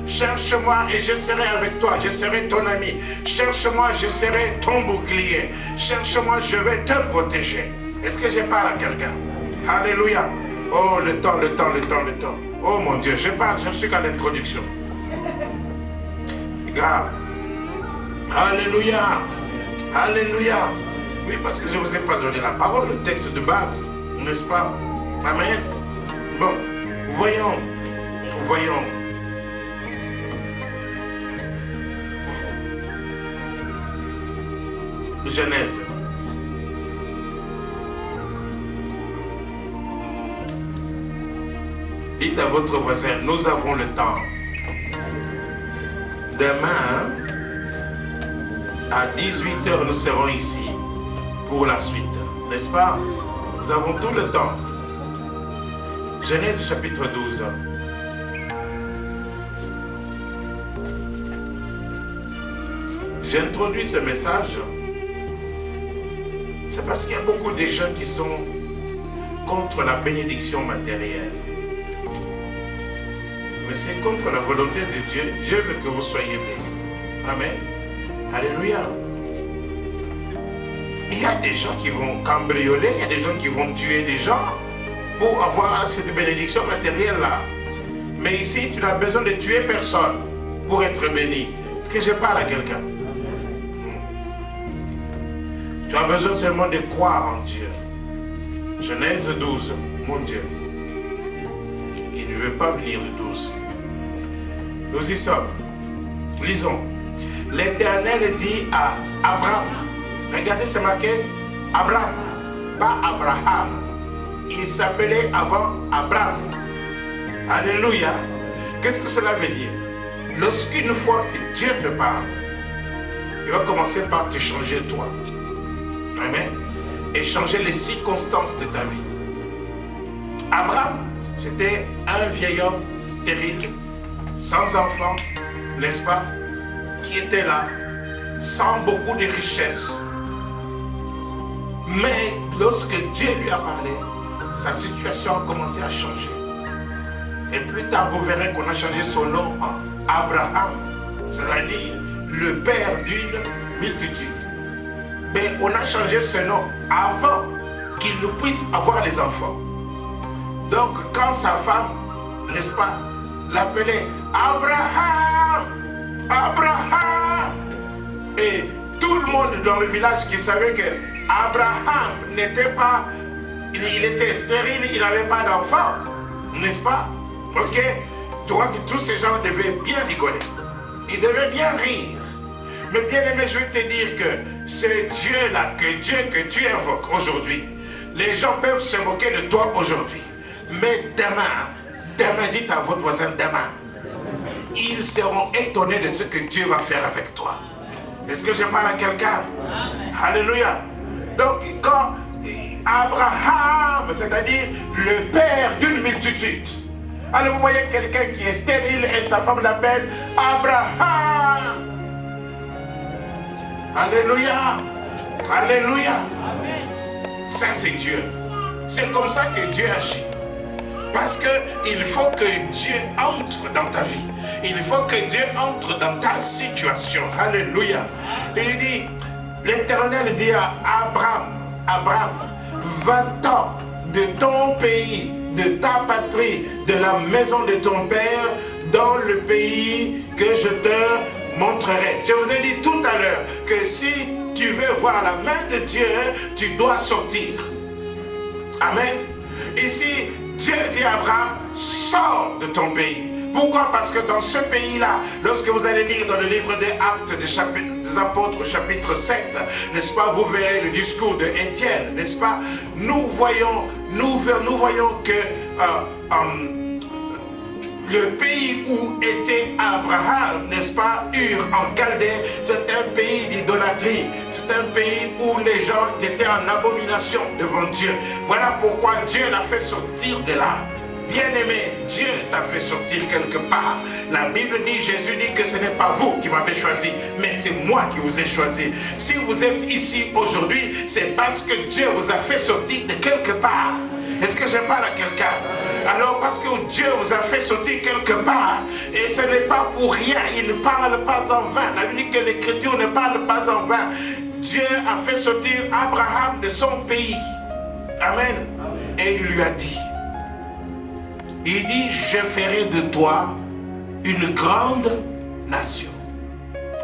Cherche-moi et je serai avec toi, je serai ton ami. Cherche-moi, je serai ton bouclier. Cherche-moi, je vais te protéger. Est-ce que je parle à quelqu'un? Alléluia. Oh, le temps. Oh mon Dieu, je suis qu'à l'introduction. Grave. Alléluia. Alléluia. Oui, parce que je ne vous ai pas donné la parole, le texte de base, n'est-ce pas? Amen. Bon, voyons. Genèse. Dites à votre voisin, nous avons le temps. Demain, à 18h, nous serons ici pour la suite. N'est-ce pas? Nous avons tout le temps. Genèse chapitre 12. J'introduis ce message. C'est parce qu'il y a beaucoup de gens qui sont contre la bénédiction matérielle. Mais c'est contre la volonté de Dieu. Dieu veut que vous soyez bénis. Amen. Alléluia. Il y a des gens qui vont cambrioler, il y a des gens qui vont tuer des gens pour avoir cette bénédiction matérielle-là. Mais ici, tu n'as besoin de tuer personne pour être béni. Est-ce que je parle à quelqu'un? Tu as besoin seulement de croire en Dieu. Genèse 12, mon Dieu. Il ne veut pas venir le 12. Nous y sommes. Lisons. L'Éternel dit à Abraham. Regardez, c'est marqué Abraham, pas Abraham. Il s'appelait avant Abraham. Alléluia. Qu'est-ce que cela veut dire? Lorsqu'une fois que Dieu te parle, il va commencer par te changer toi. Amen. Et changer les circonstances de ta vie. Abraham, c'était un vieil homme stérile, sans enfant, n'est-ce pas, qui était là, sans beaucoup de richesses. Mais lorsque Dieu lui a parlé, sa situation a commencé à changer. Et plus tard, vous verrez qu'on a changé son nom en Abraham, c'est-à-dire le père d'une multitude. Mais on a changé ce nom avant qu'il ne puisse avoir les enfants. Donc, quand sa femme, n'est-ce pas, l'appelait Abraham, Abraham, et tout le monde dans le village qui savait que Abraham n'était pas, il était stérile, il n'avait pas d'enfant, n'est-ce pas? Ok? Donc, tous ces gens devaient bien rigoler. Ils devaient bien rire. Mais bien aimé, je vais te dire que ce Dieu-là, Dieu que tu invoques aujourd'hui, les gens peuvent se moquer de toi aujourd'hui. Mais demain, dites à votre voisin demain, ils seront étonnés de ce que Dieu va faire avec toi. Est-ce que je parle à quelqu'un? Alléluia. Donc, quand Abraham, c'est-à-dire le père d'une multitude, alors vous voyez quelqu'un qui est stérile et sa femme l'appelle Abraham. Alléluia. Alléluia. Ça c'est Dieu. C'est comme ça que Dieu agit. Parce qu'il faut que Dieu entre dans ta vie. Il faut que Dieu entre dans ta situation. Alléluia. Et il dit, l'Éternel dit à Abraham, Abraham, va-t'en de ton pays, de ta patrie, de la maison de ton père, dans le pays que je te montrerai. Je vous ai dit tout à l'heure que si tu veux voir la main de Dieu, tu dois sortir. Amen. Ici, Dieu dit à Abraham, sors de ton pays. Pourquoi? Parce que dans ce pays-là, lorsque vous allez lire dans le livre des Actes des Apôtres, chapitre 7, n'est-ce pas, vous verrez le discours de Étienne, n'est-ce pas? Nous voyons que le pays où était Abraham, n'est-ce pas, Ur en Chaldée, c'est un pays d'idolâtrie. C'est un pays où les gens étaient en abomination devant Dieu. Voilà pourquoi Dieu l'a fait sortir de là. Bien-aimé, Dieu t'a fait sortir quelque part. La Bible dit, Jésus dit que ce n'est pas vous qui m'avez choisi, mais c'est moi qui vous ai choisi. Si vous êtes ici aujourd'hui, c'est parce que Dieu vous a fait sortir de quelque part. Est-ce que je parle à quelqu'un? Alors parce que Dieu vous a fait sortir quelque part, et ce n'est pas pour rien, il ne parle pas en vain. La Bible dit que l'Écriture ne parle pas en vain. Dieu a fait sortir Abraham de son pays. Amen. Et il lui a dit, il dit, je ferai de toi une grande nation.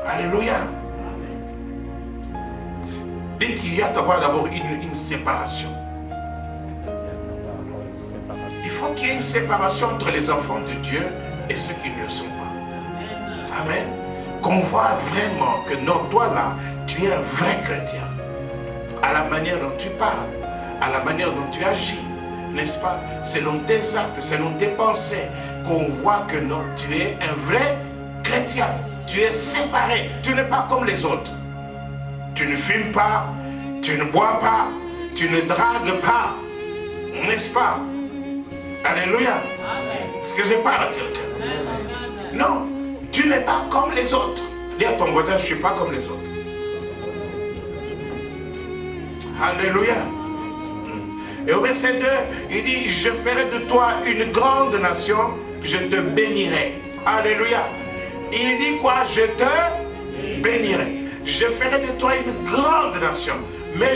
Alléluia. Dites qu'il y a d'abord une séparation. Il faut qu'il y ait une séparation entre les enfants de Dieu et ceux qui ne le sont pas. Amen. Qu'on voit vraiment que non, toi là, tu es un vrai chrétien. À la manière dont tu parles, à la manière dont tu agis, n'est-ce pas? Selon tes actes, selon tes pensées, qu'on voit que non, tu es un vrai chrétien. Tu es séparé, tu n'es pas comme les autres. Tu ne fumes pas, tu ne bois pas, tu ne dragues pas, n'est-ce pas? Alléluia. Est-ce que je parle à quelqu'un? Non, tu n'es pas comme les autres. Dis à ton voisin, je ne suis pas comme les autres. Alléluia. Et au verset 2, il dit, je ferai de toi une grande nation, je te bénirai. Alléluia. Il dit quoi? Je te bénirai. Je ferai de toi une grande nation. Mais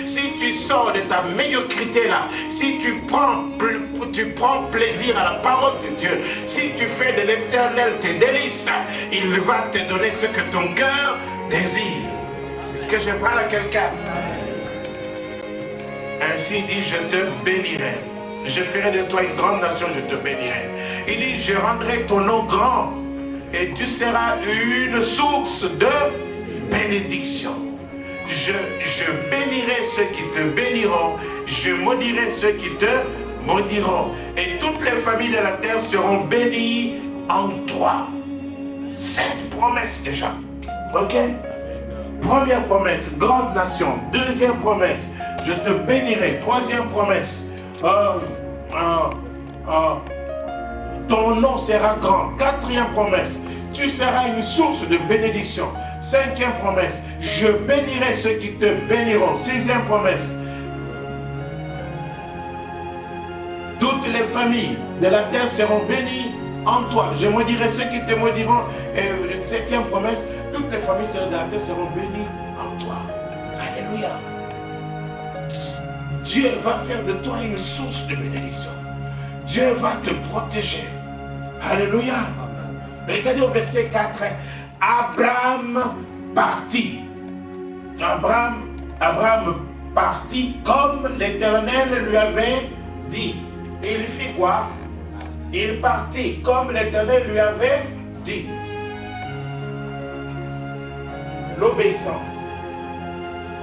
si tu sors de ta médiocrité là, si tu prends plaisir à la parole de Dieu, si tu fais de l'Éternel tes délices, il va te donner ce que ton cœur désire. Est-ce que je parle à quelqu'un? Ainsi il dit, je te bénirai. Je ferai de toi une grande nation, je te bénirai. Il dit, je rendrai ton nom grand et tu seras une source de bénédiction. Je bénirai ceux qui te béniront, je maudirai ceux qui te maudiront. Et toutes les familles de la terre seront bénies en toi. 7 promesses déjà. Ok? Première promesse, grande nation. Deuxième promesse, je te bénirai. Troisième promesse, ton nom sera grand. Quatrième promesse, tu seras une source de bénédiction. Cinquième promesse, je bénirai ceux qui te béniront. Sixième promesse, toutes les familles de la terre seront bénies en toi. Je maudirai ceux qui te maudiront. Et septième promesse, toutes les familles de la terre seront bénies en toi. Alléluia. Dieu va faire de toi une source de bénédiction. Dieu va te protéger. Alléluia. Regardez au verset 4. Abraham partit. Abraham partit comme l'Éternel lui avait dit. Et il fit quoi? Il partit comme l'Éternel lui avait dit. L'obéissance.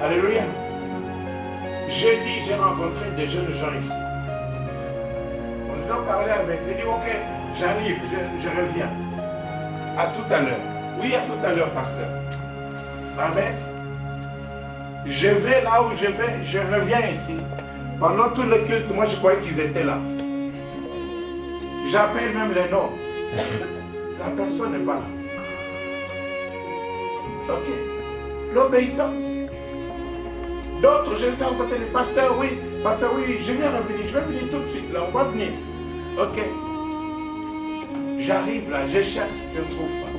Alléluia. Jeudi, j'ai rencontré des jeunes gens ici. On a parlé avec, j'ai dit ok, j'arrive, je reviens. À tout à l'heure. Oui, à tout à l'heure, pasteur. Amen. Je vais là où je vais, je reviens ici. Pendant tout le culte, moi je croyais qu'ils étaient là. J'appelle même les noms. La personne n'est pas là. Ok. L'obéissance. D'autres, je les ai rencontrés, les pasteurs, oui, je vais revenir, je vais venir tout de suite, là, on va venir. Ok. J'arrive là, je cherche, je ne trouve pas.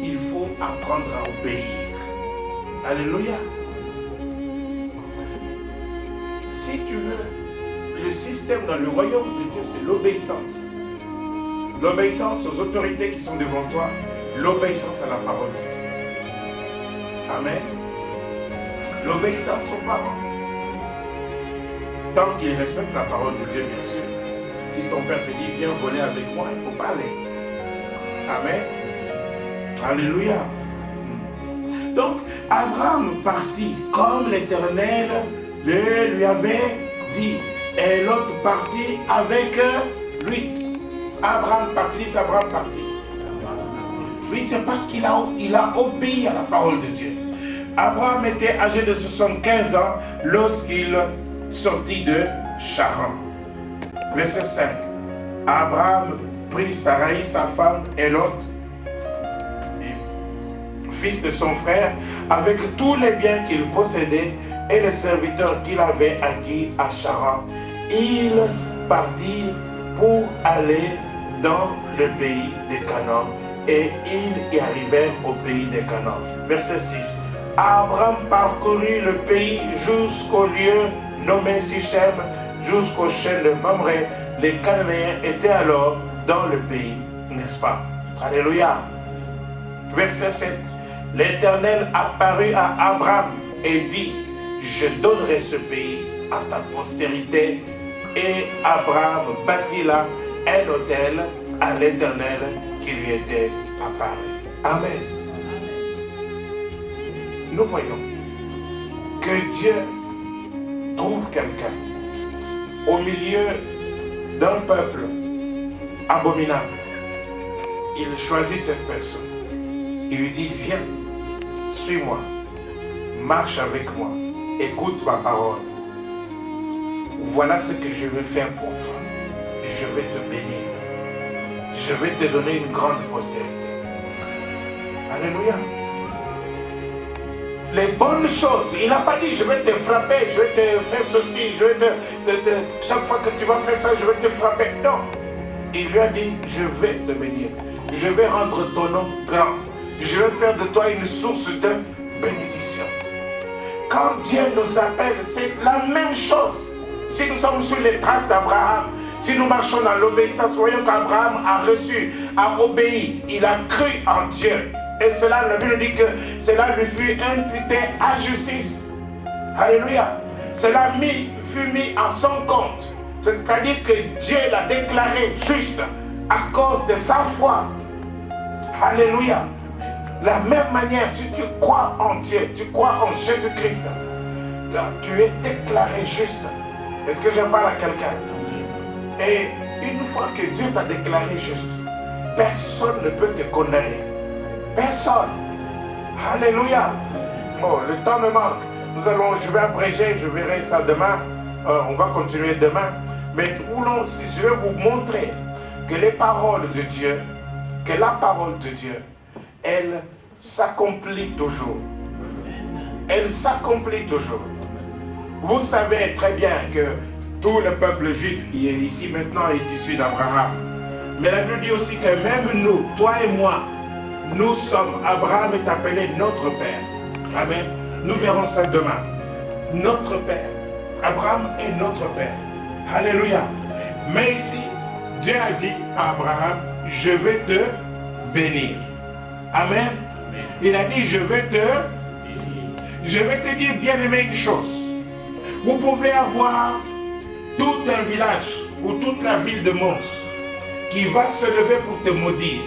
Il faut apprendre à obéir. Alléluia. Si tu veux, le système dans le royaume de Dieu, c'est l'obéissance. L'obéissance aux autorités qui sont devant toi, l'obéissance à la parole de Dieu. Amen. L'obéissance aux parents. Tant qu'ils respectent la parole de Dieu, bien sûr. Si ton père te dit, viens voler avec moi, il ne faut pas aller. Amen. Alléluia. Donc, Abraham partit comme l'Éternel lui avait dit. Et l'autre partit avec lui. Abraham partit, dit Abraham partit. Oui, c'est parce qu'il a obéi à la parole de Dieu. Abraham était âgé de 75 ans lorsqu'il sortit de Charan. Verset 5. Abraham prit Sarai, sa femme, et Lot, fils de son frère, avec tous les biens qu'il possédait et les serviteurs qu'il avait acquis à Charan, ils partirent pour aller dans le pays de Canaan et ils y arrivèrent au pays de Canaan. Verset 6. Abraham parcourut le pays jusqu'au lieu nommé Sichem, jusqu'au chêne de Mamré. Les Cananéens étaient alors dans le pays, n'est-ce pas? Alléluia. Verset 7. L'Éternel apparut à Abraham et dit, je donnerai ce pays à ta postérité. Et Abraham bâtit là un autel à l'Éternel qui lui était apparu. Amen. Nous voyons que Dieu trouve quelqu'un au milieu d'un peuple abominable. Il choisit cette personne. Il lui dit, viens, suis-moi, marche avec moi, écoute ma parole. Voilà ce que je vais faire pour toi. Je vais te bénir. Je vais te donner une grande postérité. Alléluia. Les bonnes choses. Il n'a pas dit, je vais te frapper, je vais te faire ceci, je vais chaque fois que tu vas faire ça, je vais te frapper. Non. Il lui a dit, je vais te bénir. Je vais rendre ton nom grand. Je vais faire de toi une source de bénédiction. Quand Dieu nous appelle, c'est la même chose. Si nous sommes sur les traces d'Abraham, si nous marchons dans l'obéissance, voyons qu'Abraham a reçu, a obéi, il a cru en Dieu. Et cela, la Bible dit que cela lui fut imputé à justice. Alléluia. Cela fut mis en son compte. C'est-à-dire que Dieu l'a déclaré juste à cause de sa foi. Alléluia. La même manière, si tu crois en Dieu, tu crois en Jésus-Christ, tu es déclaré juste. Est-ce que je parle à quelqu'un? Et une fois que Dieu t'a déclaré juste, personne ne peut te condamner. Personne. Alléluia. Oh, le temps me manque. Je vais abréger, je verrai ça demain. On va continuer demain. Mais je vais vous montrer que les paroles de Dieu, que la parole de Dieu, elle s'accomplit toujours. Elle s'accomplit toujours. Vous savez très bien que tout le peuple juif qui est ici maintenant est issu d'Abraham. Mais la Bible dit aussi que même nous, toi et moi, nous sommes, Abraham est appelé notre Père. Amen. Nous verrons ça demain. Notre Père. Abraham est notre Père. Alléluia. Mais ici, Dieu a dit à Abraham, je vais te bénir. Amen. Il a dit, je vais te dire, bien-aimé, une chose. Vous pouvez avoir tout un village ou toute la ville de Mons qui va se lever pour te maudire.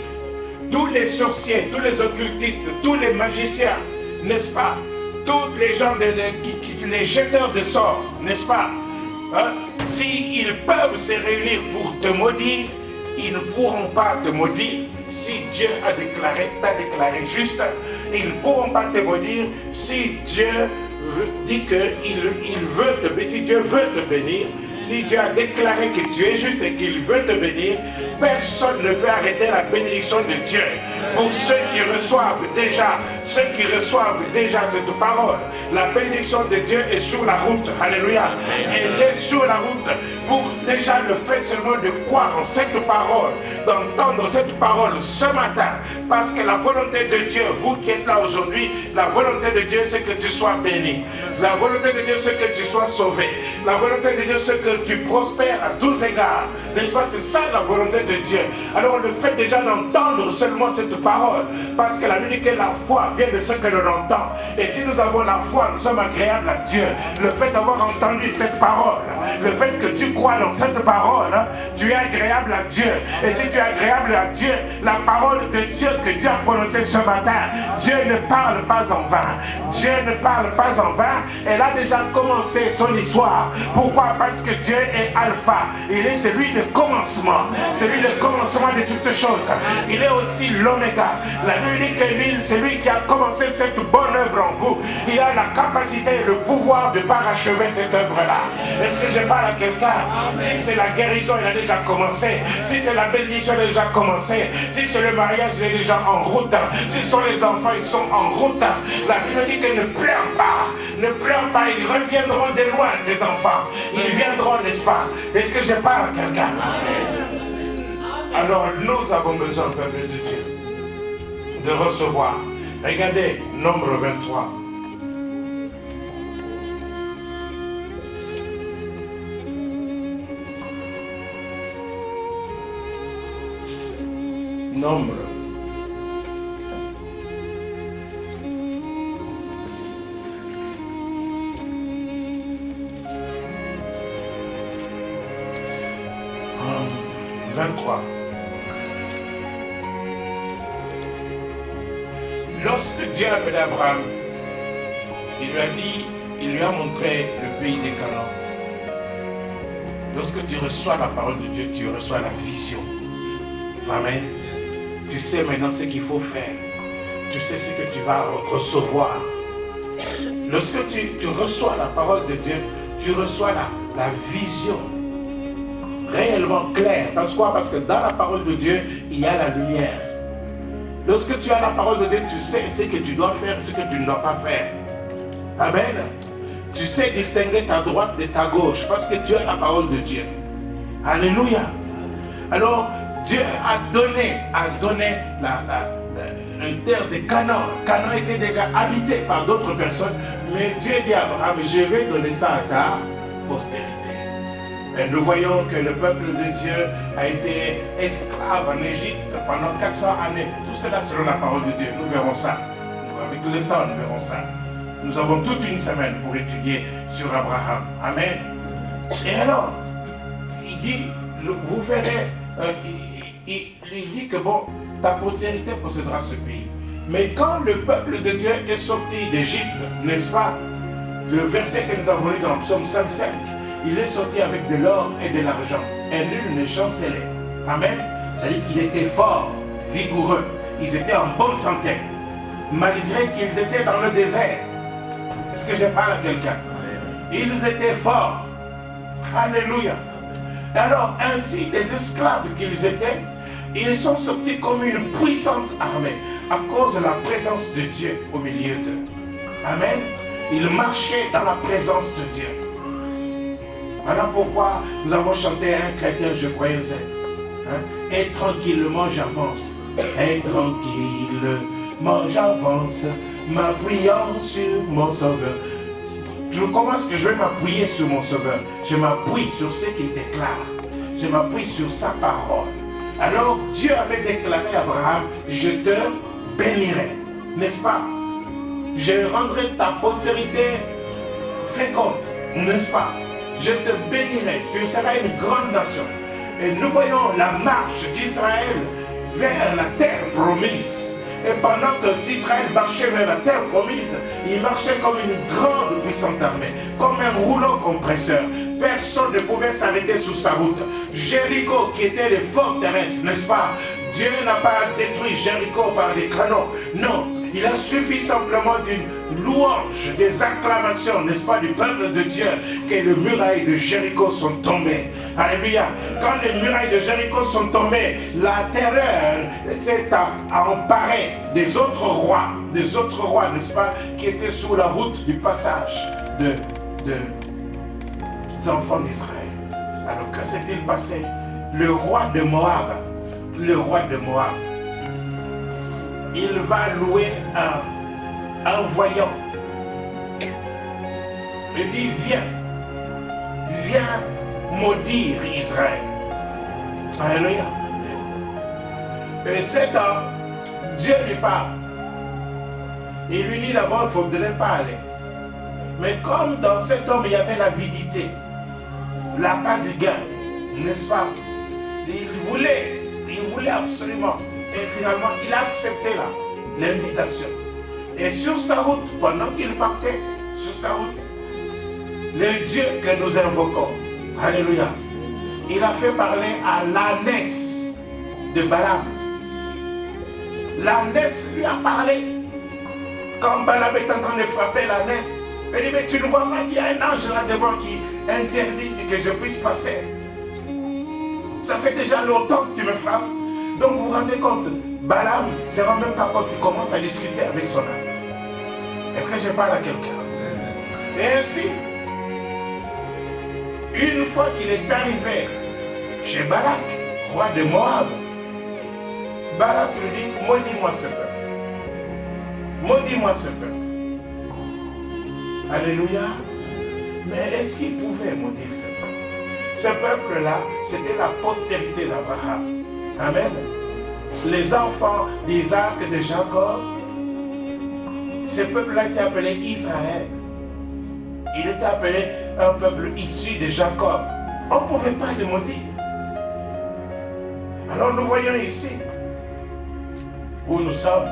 Tous les sorciers, tous les occultistes, tous les magiciens, n'est-ce pas? Tous les gens, les jeteurs de sorts, n'est-ce pas? S'ils peuvent se réunir pour te maudire, ils ne pourront pas te maudire. Si Dieu t'a déclaré juste, ils ne pourront pas te maudire. Si Dieu dit qu'il veut te bénir, si Dieu veut te bénir, si Dieu a déclaré que tu es juste et qu'il veut te bénir, personne ne peut arrêter la bénédiction de Dieu. Pour ceux qui reçoivent déjà cette parole, la bénédiction de Dieu est sur la route. Alléluia. Elle est sur la route. Pour déjà le fait seulement de croire en cette parole, d'entendre cette parole ce matin, parce que la volonté de Dieu, vous qui êtes là aujourd'hui, la volonté de Dieu c'est que tu sois béni. La volonté de Dieu c'est que tu sois sauvé. La volonté de Dieu c'est que tu prospères à tous égards. N'est-ce pas? C'est ça la volonté de Dieu. Alors le fait déjà d'entendre seulement cette parole, parce que la Bible dit que la foi vient de ce que l'on entend. Et si nous avons la foi, nous sommes agréables à Dieu. Le fait d'avoir entendu cette parole, le fait que tu crois dans cette parole, tu es agréable à Dieu. Et si tu es agréable à Dieu, la parole de Dieu que Dieu a prononcée ce matin, Dieu ne parle pas en vain. Dieu ne parle pas en vain. Elle a déjà commencé son histoire. Pourquoi? Parce que Dieu est alpha. Il est celui de commencement. Celui de commencement de toutes choses. Il est aussi l'oméga. La Bible dit que lui, c'est lui qui a commencé cette bonne œuvre en vous, il a la capacité et le pouvoir de parachever cette œuvre-là. Est-ce que je parle à quelqu'un? Si c'est la guérison, il a déjà commencé. Si c'est la bénédiction, il a déjà commencé. Si c'est le mariage, il est déjà en route. Si ce sont les enfants, ils sont en route. La Bible dit que ne pleure pas. Ne pleure pas, ils reviendront de loin, tes enfants. Ils viendront, n'est-ce pas? Est-ce que je parle à quelqu'un? Alors nous avons besoin, peuple de Dieu, de recevoir. Regardez, Nombre 23. Nombre. « 23. Lorsque Dieu a appelé Abraham, il lui a dit, il lui a montré le pays des Canaan. Lorsque tu reçois la parole de Dieu, tu reçois la vision. Amen. Tu sais maintenant ce qu'il faut faire. Tu sais ce que tu vas recevoir. Lorsque tu reçois la parole de Dieu, tu reçois la vision réellement claire. Parce que dans la parole de Dieu, il y a la lumière. Lorsque tu as la parole de Dieu, tu sais ce que tu dois faire, ce que tu ne dois pas faire. Amen. Tu sais distinguer ta droite de ta gauche parce que tu as la parole de Dieu. Alléluia. Alors, Dieu a donné la terre de Canaan. Canaan était déjà habité par d'autres personnes, mais Dieu dit à Abraham, je vais donner ça à ta postérité. Et nous voyons que le peuple de Dieu a été esclave en Égypte pendant 400 années. Tout cela selon la parole de Dieu. Nous verrons ça. Avec le temps, nous verrons ça. Nous avons toute une semaine pour étudier sur Abraham. Amen. Et alors, il dit, vous verrez, il dit que bon, ta postérité possédera ce pays. Mais quand le peuple de Dieu est sorti d'Égypte, n'est-ce pas, le verset que nous avons lu dans Psaume 55, il est sorti avec de l'or et de l'argent, et nul ne chancelait. Amen. C'est-à-dire qu'il était fort, vigoureux. Ils étaient en bonne santé, malgré qu'ils étaient dans le désert. Est-ce que je parle à quelqu'un? Ils étaient forts. Alléluia. Alors, ainsi, les esclaves qu'ils étaient, ils sont sortis comme une puissante armée, à cause de la présence de Dieu au milieu d'eux. Amen. Ils marchaient dans la présence de Dieu. Voilà pourquoi nous avons chanté un chrétien, je croyais être. Et tranquillement j'avance. Et tranquillement j'avance, m'appuyant sur mon sauveur. Comment est-ce que je vais m'appuyer sur mon sauveur? Je m'appuie sur ce qu'il déclare. Je m'appuie sur sa parole. Alors Dieu avait déclaré à Abraham, je te bénirai. N'est-ce pas? Je rendrai ta postérité féconde. N'est-ce pas? Je te bénirai, tu seras une grande nation. Et nous voyons la marche d'Israël vers la terre promise. Et pendant que Israël marchait vers la terre promise, il marchait comme une grande puissante armée, comme un rouleau compresseur. Personne ne pouvait s'arrêter sur sa route. Jéricho, qui était les forteresses, n'est-ce pas? Dieu n'a pas détruit Jéricho par des canons. Non, il a suffi simplement d'une louange, des acclamations, n'est-ce pas, du peuple de Dieu, que les murailles de Jéricho sont tombées. Alléluia. Quand les murailles de Jéricho sont tombées, la terreur s'est emparée des autres rois, n'est-ce pas, qui étaient sur la route du passage des enfants d'Israël. Alors que s'est-il passé? Le roi de Moab, il va louer un voyant. Il dit, viens maudire Israël. Alléluia. Et cet homme, Dieu lui parle. Il lui dit d'abord, il ne faudrait pas aller. Mais comme dans cet homme, il y avait l'avidité, l'appât du gain, n'est-ce pas? Il voulait absolument. Et finalement, il a accepté l'invitation. Et sur sa route, pendant qu'il partait, sur sa route, le Dieu que nous invoquons, alléluia, il a fait parler à l'ânesse de Balaam. L'ânesse lui a parlé. Quand Balaam est en train de frapper la l'ânesse, elle dit, mais tu ne vois pas qu'il y a un ange là devant qui interdit que je puisse passer. Ça fait déjà longtemps que tu me frappes. Donc vous vous rendez compte, Balaam ne se rend même pas compte qu'il commence à discuter avec son âme. Est-ce que je parle à quelqu'un? Et ainsi, une fois qu'il est arrivé chez Balak, roi de Moab, Balak lui dit, maudis-moi ce peuple. Maudis-moi ce peuple. Alléluia. Mais est-ce qu'il pouvait maudire ce peuple? Ce peuple-là, c'était la postérité d'Abraham. Amen. Les enfants d'Isaac et de Jacob, ce peuple-là était appelé Israël. Il était appelé un peuple issu de Jacob. On ne pouvait pas le maudire. Alors nous voyons ici où nous sommes,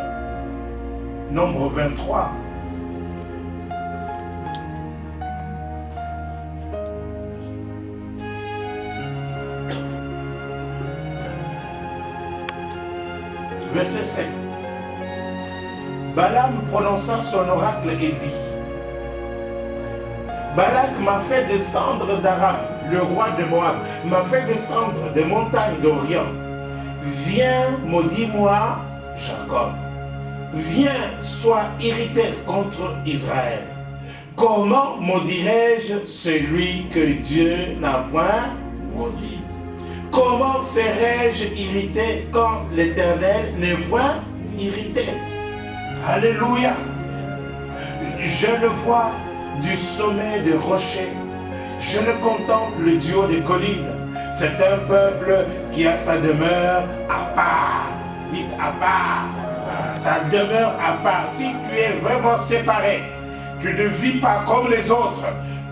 nombre 23. Verset 7. Balaam prononça son oracle et dit, Balak m'a fait descendre d'Aram, le roi de Moab, m'a fait descendre des montagnes d'Orient. Viens, maudis-moi, Jacob. Viens, sois irrité contre Israël. Comment maudirais-je celui que Dieu n'a point maudit? Comment serais-je irrité quand l'Éternel n'est point irrité? Alléluia. Je le vois du sommet des rochers. Je le contemple du haut des collines. C'est un peuple qui a sa demeure à part. Dites à part. Sa demeure à part. Si tu es vraiment séparé, tu ne vis pas comme les autres,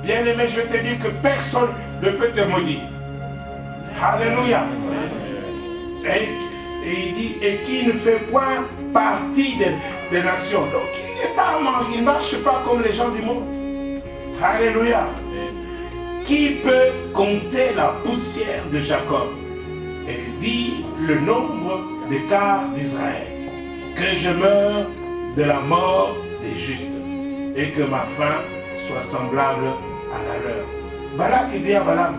bien aimé, je vais te dire que personne ne peut te maudire. Alléluia. Et il dit, et qui ne fait point partie des nations. Donc il ne marche pas comme les gens du monde. Alléluia. Qui peut compter la poussière de Jacob et dire le nombre des quarts d'Israël? Que je meure de la mort des justes et que ma fin soit semblable à la leur. Balak dit à Balaam,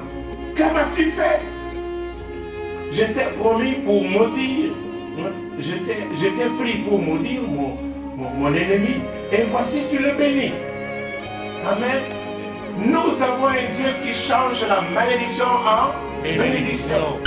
que m'as-tu fait? Je t'ai promis pour maudire, je t'ai pris pour maudire mon ennemi, et voici tu le bénis. Amen. Nous avons un Dieu qui change la malédiction en bénédiction.